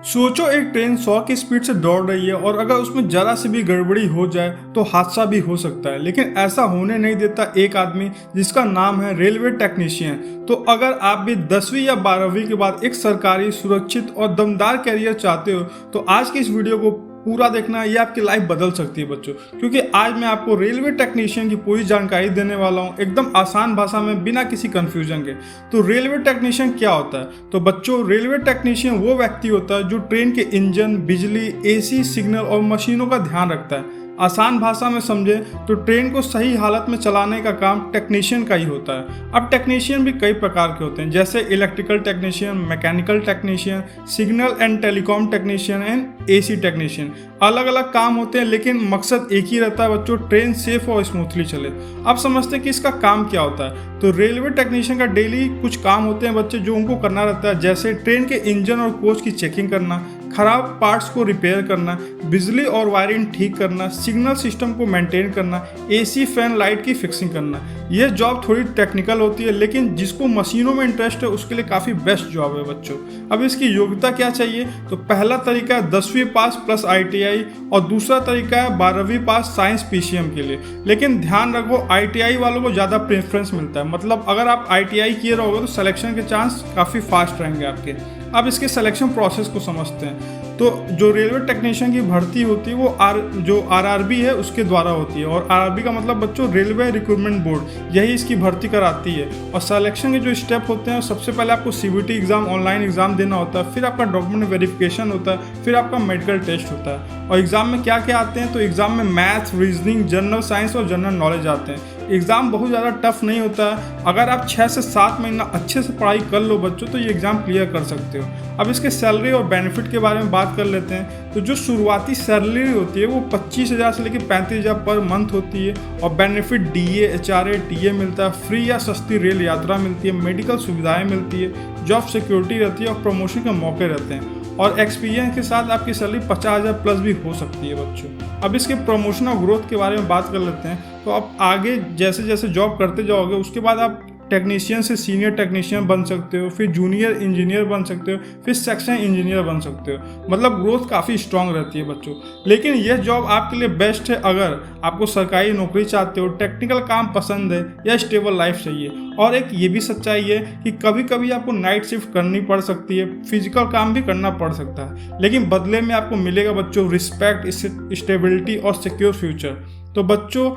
सोचो एक ट्रेन 100 की स्पीड से दौड़ रही है और अगर उसमें जरा सी भी गड़बड़ी हो जाए तो हादसा भी हो सकता है, लेकिन ऐसा होने नहीं देता एक आदमी जिसका नाम है रेलवे टेक्नीशियन। तो अगर आप भी 10वीं या 12वीं के बाद एक सरकारी, सुरक्षित और दमदार कैरियर चाहते हो तो आज की इस वीडियो को पूरा देखना, ये आपकी लाइफ बदल सकती है बच्चों। क्योंकि आज मैं आपको रेलवे टेक्नीशियन की पूरी जानकारी देने वाला हूँ, एकदम आसान भाषा में, बिना किसी कंफ्यूजन के। तो रेलवे टेक्नीशियन क्या होता है? तो बच्चों, रेलवे टेक्नीशियन वो व्यक्ति होता है जो ट्रेन के इंजन, बिजली, एसी, सिग्नल और मशीनों का ध्यान रखता है। आसान भाषा में समझे तो ट्रेन को सही हालत में चलाने का काम टेक्नीशियन का ही होता है। अब टेक्नीशियन भी कई प्रकार के होते हैं, जैसे electrical technician, mechanical technician, signal and telecom technician and AC technician. अलग अलग काम होते हैं लेकिन मकसद एक ही रहता है बच्चों, ट्रेन सेफ और स्मूथली चले। अब समझते हैं कि इसका काम क्या होता है। तो रेलवे टेक्नीशियन का डेली कुछ काम होते हैं बच्चे जो उनको करना रहता है, जैसे ट्रेन के इंजन और कोच की चेकिंग करना, खराब पार्ट्स को रिपेयर करना, बिजली और वायरिंग ठीक करना, सिग्नल सिस्टम को मेंटेन करना, एसी, फैन, लाइट की फिक्सिंग करना। यह जॉब थोड़ी टेक्निकल होती है, लेकिन जिसको मशीनों में इंटरेस्ट है उसके लिए काफ़ी बेस्ट जॉब है बच्चों। अब इसकी योग्यता क्या चाहिए? तो पहला तरीका है 10वीं पास प्लस ITI और दूसरा तरीका है 12वीं पास साइंस PCM के लिए। लेकिन ध्यान रखो, ITI वालों को ज़्यादा प्रेफरेंस मिलता है, मतलब अगर आप ITI किए रहोगे तो सिलेक्शन के चांस काफ़ी फास्ट रहेंगे आपके। अब इसके सिलेक्शन प्रोसेस को समझते हैं। तो जो रेलवे टेक्नीशियन की भर्ती होती है वो जो RRB है उसके द्वारा होती है, और RRB का मतलब बच्चों रेलवे रिक्रूटमेंट बोर्ड, यही इसकी भर्ती कराती है। और सिलेक्शन के जो स्टेप होते हैं, सबसे पहले आपको CBT एग्जाम, ऑनलाइन एग्जाम देना होता है, फिर आपका डॉक्यूमेंट वेरिफिकेशन होता है, फिर आपका मेडिकल टेस्ट होता है। और एग्जाम में क्या क्या आते हैं? तो एग्जाम में मैथ्स, रीजनिंग, जनरल साइंस और जनरल नॉलेज आते हैं। एग्ज़ाम बहुत ज़्यादा टफ नहीं होता है, अगर आप 6 से 7 महीना अच्छे से पढ़ाई कर लो बच्चों तो ये एग्ज़ाम क्लियर कर सकते हो। अब इसके सैलरी और बेनिफिट के बारे में बात कर लेते हैं। तो जो शुरुआती सैलरी होती है वो 25,000 से लेकर 35,000 पर मंथ होती है, और बेनिफिट DA, HRA, TA मिलता है, फ्री या सस्ती रेल यात्रा मिलती है, मेडिकल सुविधाएँ मिलती है, जॉब सिक्योरिटी रहती है और प्रमोशन के मौके रहते हैं। और एक्सपीरियंस के साथ आपकी सैलरी 50,000 प्लस भी हो सकती है बच्चों। अब इसके प्रमोशन और ग्रोथ के बारे में बात कर लेते हैं। तो आप आगे जैसे जैसे जॉब करते जाओगे उसके बाद आप टेक्नीशियन से सीनियर टेक्नीशियन बन सकते हो, फिर जूनियर इंजीनियर बन सकते हो, फिर सेक्शन इंजीनियर बन सकते हो। मतलब ग्रोथ काफ़ी स्ट्रांग रहती है बच्चों। लेकिन यह जॉब आपके लिए बेस्ट है अगर आपको सरकारी नौकरी चाहते हो, टेक्निकल काम पसंद है या स्टेबल लाइफ चाहिए। और एक ये भी सच्चाई है कि कभी कभी आपको नाइट शिफ्ट करनी पड़ सकती है, फिजिकल काम भी करना पड़ सकता है, लेकिन बदले में आपको मिलेगा बच्चों रिस्पेक्ट, स्टेबिलिटी और सिक्योर फ्यूचर। तो बच्चों,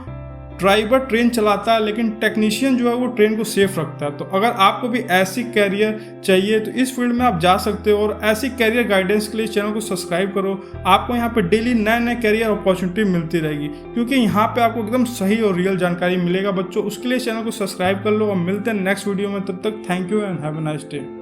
ड्राइवर ट्रेन चलाता है लेकिन टेक्नीशियन जो है वो ट्रेन को सेफ रखता है। तो अगर आपको भी ऐसी कैरियर चाहिए तो इस फील्ड में आप जा सकते हो, और ऐसी कैरियर गाइडेंस के लिए चैनल को सब्सक्राइब करो। आपको यहाँ पे डेली नए नए कैरियर अपॉर्चुनिटी मिलती रहेगी, क्योंकि यहाँ पे आपको एकदम सही और रियल जानकारी मिलेगा बच्चों। उसके लिए चैनल को सब्सक्राइब कर लो और मिलते हैं नेक्स्ट वीडियो में। तब तक thank you and have a nice day.